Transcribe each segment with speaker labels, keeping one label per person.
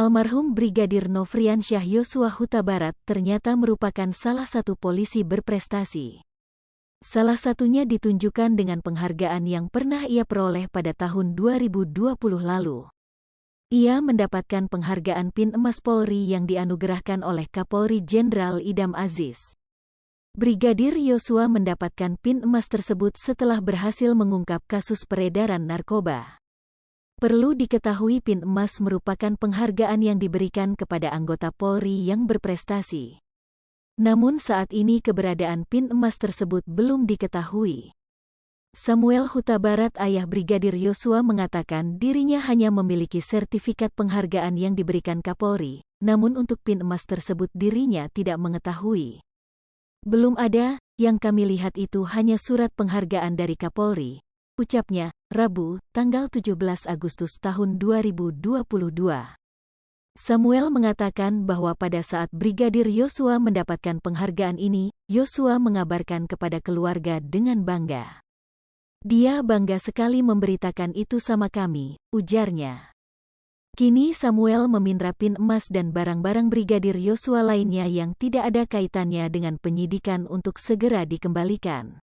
Speaker 1: Almarhum Brigadir Nofriansyah Yosua Huta Barat ternyata merupakan salah satu polisi berprestasi. Salah satunya ditunjukkan dengan penghargaan yang pernah ia peroleh pada tahun 2020 lalu. Ia mendapatkan penghargaan PIN Emas Polri yang dianugerahkan oleh Kapolri Jenderal Idam Aziz. Brigadir Yosua mendapatkan PIN Emas tersebut setelah berhasil mengungkap kasus peredaran narkoba. Perlu diketahui PIN Emas merupakan penghargaan yang diberikan kepada anggota Polri yang berprestasi. Namun saat ini keberadaan PIN Emas tersebut belum diketahui. Samuel Huta Barat, ayah Brigadir Yosua, mengatakan dirinya hanya memiliki sertifikat penghargaan yang diberikan Kapolri, namun untuk PIN Emas tersebut dirinya tidak mengetahui. Belum ada, yang kami lihat itu hanya surat penghargaan dari Kapolri, ucapnya, Rabu, tanggal 17 Agustus tahun 2022. Samuel mengatakan bahwa pada saat Brigadir Yosua mendapatkan penghargaan ini, Yosua mengabarkan kepada keluarga dengan bangga. Dia bangga sekali memberitakan itu sama kami, ujarnya. Kini Samuel meminta PIN Emas dan barang-barang Brigadir Yosua lainnya yang tidak ada kaitannya dengan penyidikan untuk segera dikembalikan.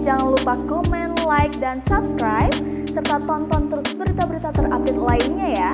Speaker 2: Jangan lupa komen, like, dan subscribe, serta tonton terus berita-berita terupdate lainnya ya.